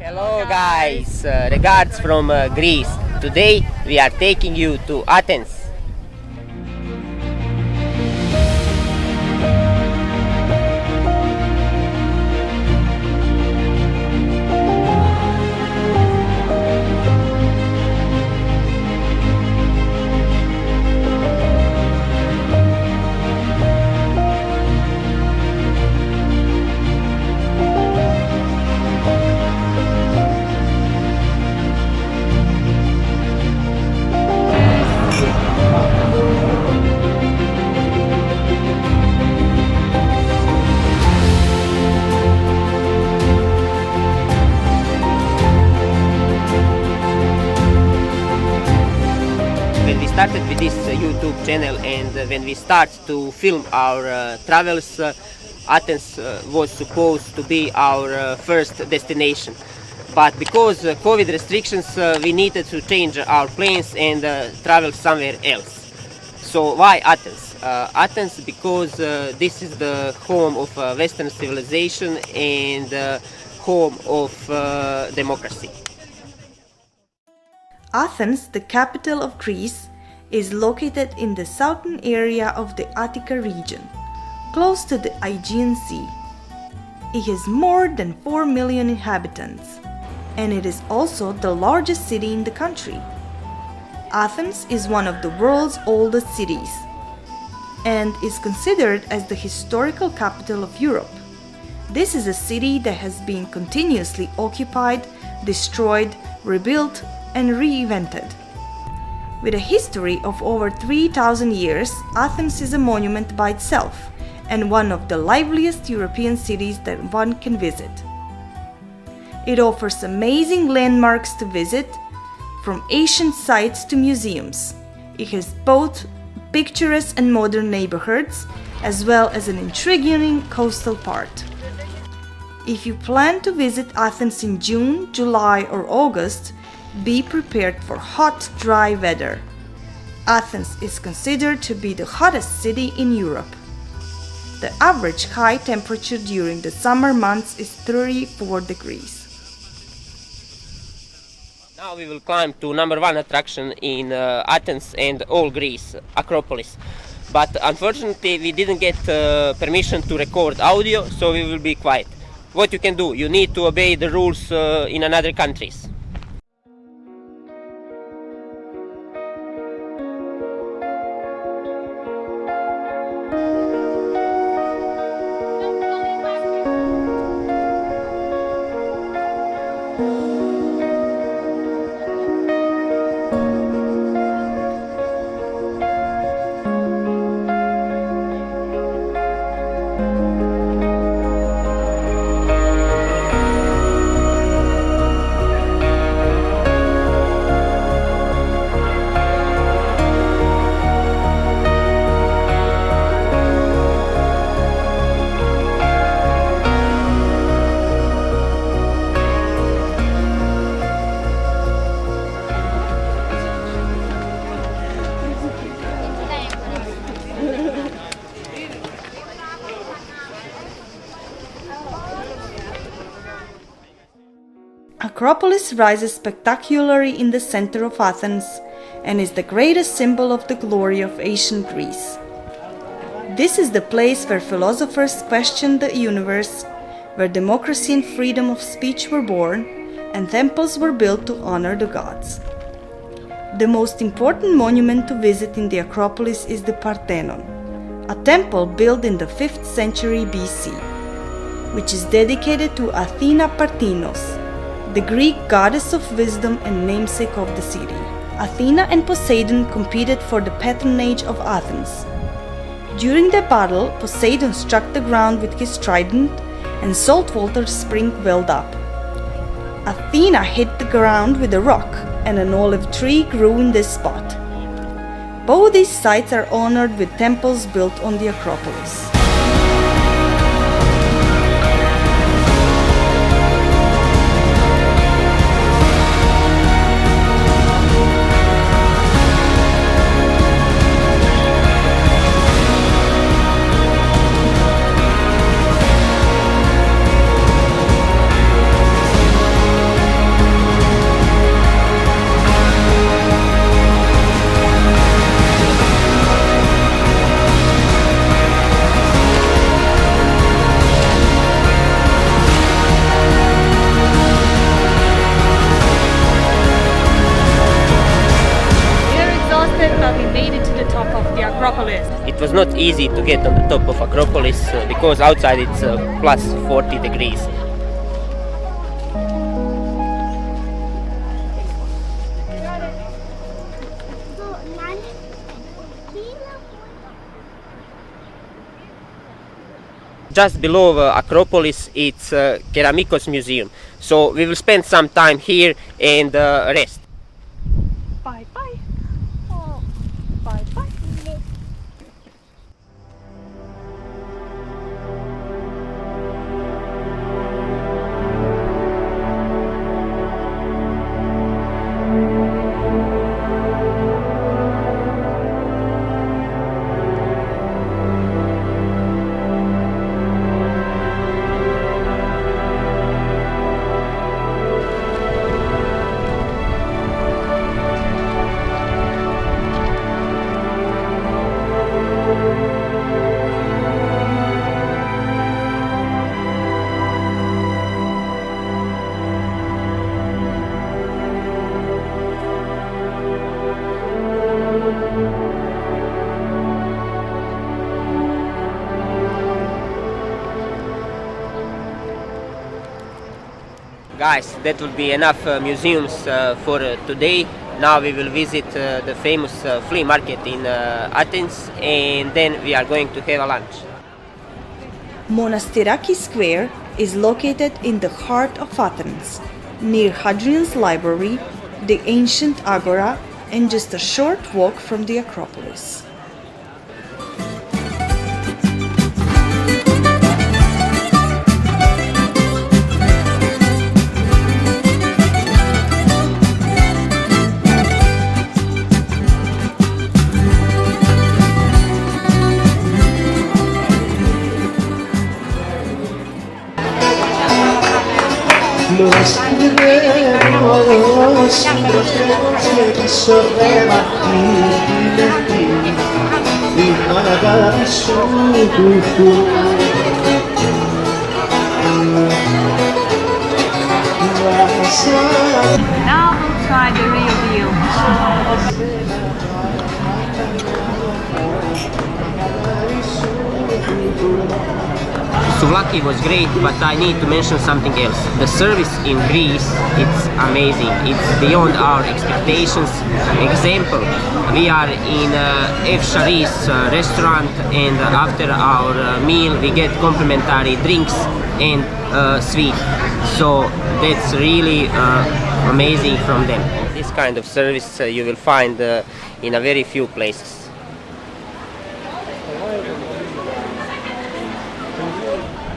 Hello guys, regards from Greece. Today we are taking you to Athens. When we started with this YouTube channel and when we start to film our travels, Athens was supposed to be our first destination. But because COVID restrictions, we needed to change our plans and travel somewhere else. So why Athens? Athens because this is the home of Western civilization and home of democracy. Athens, the capital of Greece, is located in the southern area of the Attica region, close to the Aegean Sea. It has more than 4 million inhabitants, and it is also the largest city in the country. Athens is one of the world's oldest cities and is considered as the historical capital of Europe. This is a city that has been continuously occupied, destroyed, rebuilt, and reinvented. With a history of over 3,000 years, Athens is a monument by itself and one of the liveliest European cities that one can visit. It offers amazing landmarks to visit, from ancient sites to museums. It has both picturesque and modern neighborhoods, as well as an intriguing coastal part. If you plan to visit Athens in June, July, or August, be prepared for hot, dry weather. Athens is considered to be the hottest city in Europe. The average high temperature during the summer months is 34 degrees. Now we will climb to number one attraction in Athens and all Greece, Acropolis. But unfortunately we didn't get permission to record audio, so we will be quiet. What you can do, you need to obey the rules in another countries. Acropolis rises spectacularly in the center of Athens and is the greatest symbol of the glory of ancient Greece. This is the place where philosophers questioned the universe, where democracy and freedom of speech were born, and temples were built to honor the gods. The most important monument to visit in the Acropolis is the Parthenon, a temple built in the 5th century BC, which is dedicated to Athena Parthenos, the Greek goddess of wisdom and namesake of the city. Athena and Poseidon competed for the patronage of Athens. During the battle, Poseidon struck the ground with his trident and saltwater spring welled up. Athena hit the ground with a rock and an olive tree grew in this spot. Both these sites are honored with temples built on the Acropolis. it was not easy to get on the top of Acropolis because outside it's plus 40 degrees. Just below Acropolis it's Keramikos Museum, so we will spend some time here and rest. Bye bye. Oh, bye bye. Guys, that will be enough museums for today. Now we will visit the famous flea market in Athens, and then we are going to have a lunch. Monastiraki Square is located in the heart of Athens, near Hadrian's library, the ancient Agora, and just a short walk from the Acropolis. Los angelos, los que sorremati, di magari su Now we'll try the real deal. Souvlaki was great, but I need to mention something else. The service in Greece, it's amazing. It's beyond our expectations. Example, we are in F. Shari's restaurant, and after our meal we get complimentary drinks and sweet. So that's really amazing from them. This kind of service you will find in a very few places.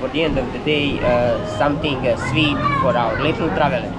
For the end of the day, something sweet for our little traveler.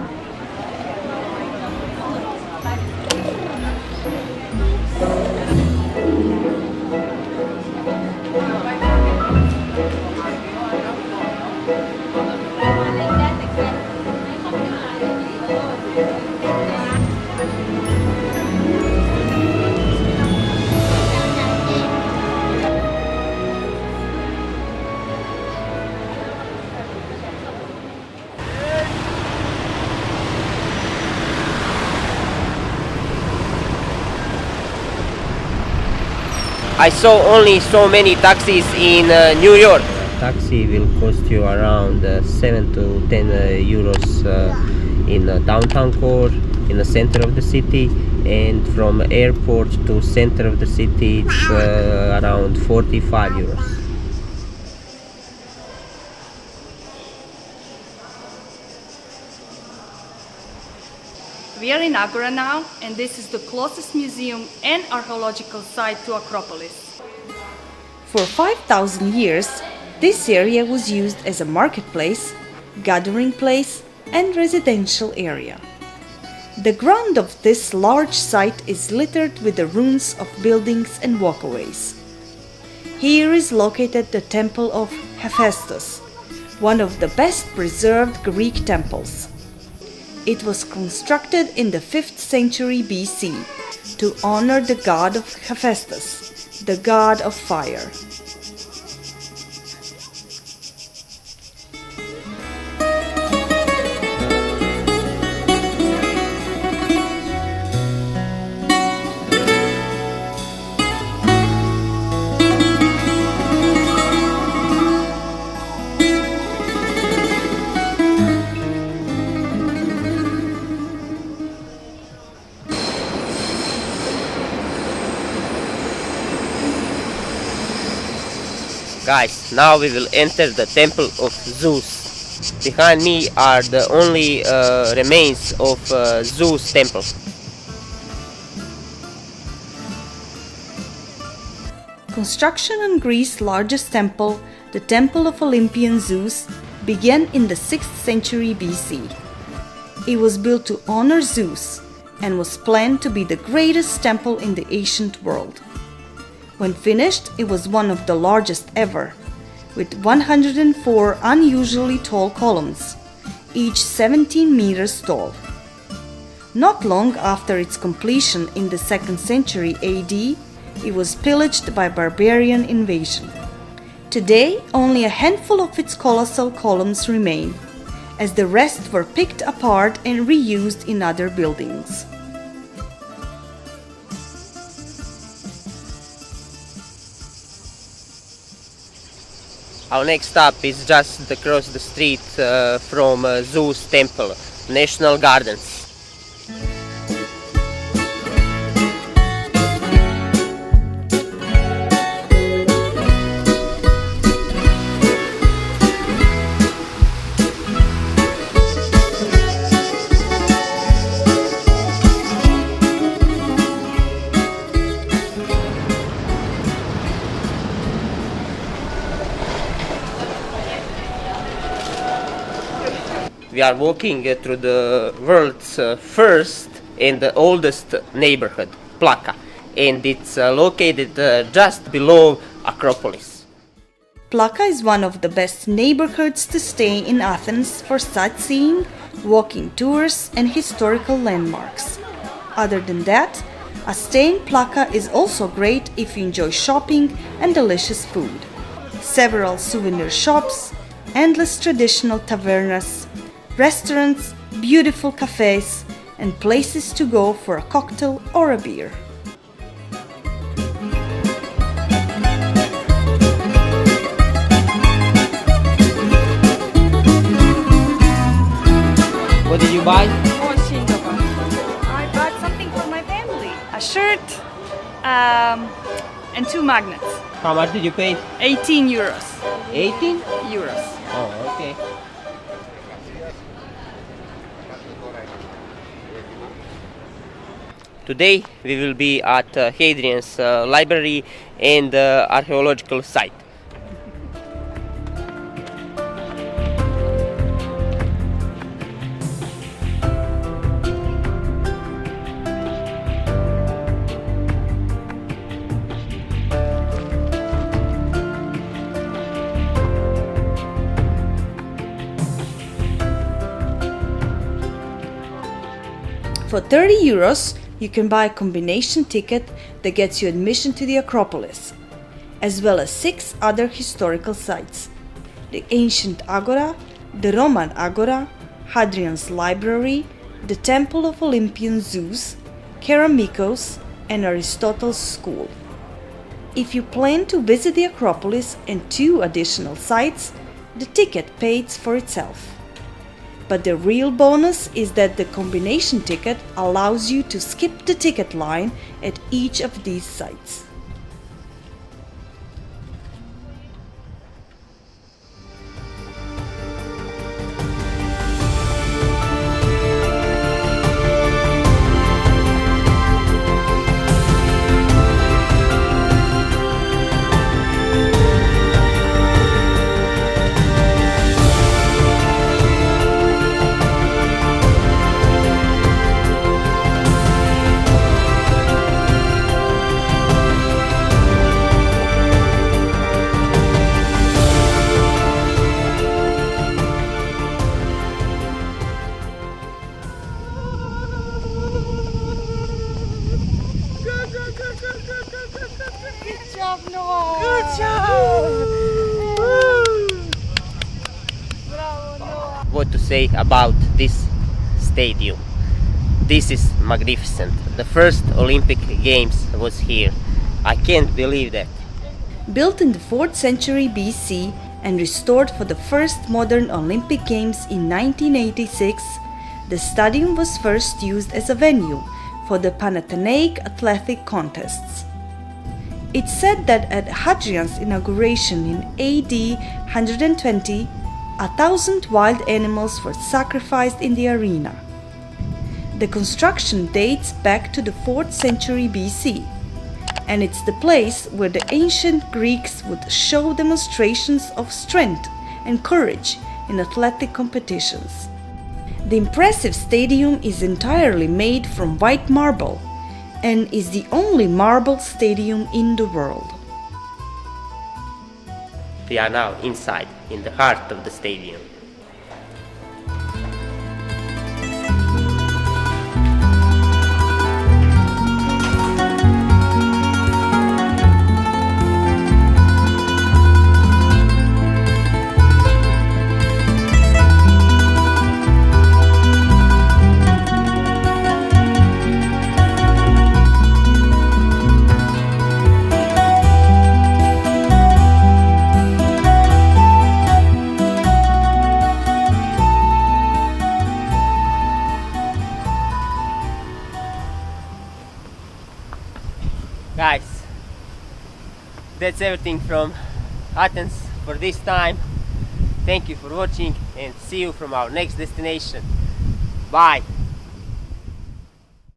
I saw only so many taxis in New York. Taxi will cost you around 7 to 10 euros in downtown core, in the center of the city, and from airport to center of the city it's around 45 euros. We are in Agora now, and this is the closest museum and archaeological site to Acropolis. For 5,000 years, this area was used as a marketplace, gathering place, and residential area. The ground of this large site is littered with the ruins of buildings and walkways. Here is located the Temple of Hephaestus, one of the best preserved Greek temples. It was constructed in the 5th century BC to honor the god of Hephaestus, the god of fire. Guys, now we will enter the Temple of Zeus. Behind me are the only remains of Zeus temple. Construction on Greece's largest temple, the Temple of Olympian Zeus, began in the 6th century BC. It was built to honor Zeus and was planned to be the greatest temple in the ancient world. When finished, it was one of the largest ever, with 104 unusually tall columns, each 17 meters tall. Not long after its completion in the 2nd century AD, it was pillaged by barbarian invasion. Today, only a handful of its colossal columns remain, as the rest were picked apart and reused in other buildings. Our next stop is just across the street from Zeus Temple, National Gardens. We are walking through the world's first and the oldest neighborhood, Plaka, and it's located just below Acropolis. Plaka is one of the best neighborhoods to stay in Athens for sightseeing, walking tours, and historical landmarks. Other than that, a stay in Plaka is also great if you enjoy shopping and delicious food. Several souvenir shops, endless traditional tavernas, restaurants, beautiful cafes, and places to go for a cocktail or a beer. What did you buy? I bought something for my family. A shirt and 2 magnets. How much did you pay? 18 euros. 18? Euros. Oh, okay. Today we will be at Hadrian's library and archaeological site. For 30 euros, you can buy a combination ticket that gets you admission to the Acropolis, as well as 6 other historical sites: the ancient Agora, the Roman Agora, Hadrian's library, the Temple of Olympian Zeus, Keramikos, and Aristotle's school. If you plan to visit the Acropolis and 2 additional sites, the ticket pays for itself. But the real bonus is that the combination ticket allows you to skip the ticket line at each of these sites. What to say about this stadium? This is magnificent. The first Olympic Games was here. I can't believe that. Built in the 4th century BC and restored for the first modern Olympic Games in 1986, the stadium was first used as a venue for the Panathenaic athletic contests. It's said that at Hadrian's inauguration in AD 120, 1,000 wild animals were sacrificed in the arena. The construction dates back to the 4th century BC, and it's the place where the ancient Greeks would show demonstrations of strength and courage in athletic competitions. The impressive stadium is entirely made from white marble and is the only marble stadium in the world. We are now inside, in the heart of the stadium. Guys, that's everything from Athens for this time. Thank you for watching and see you from our next destination. Bye!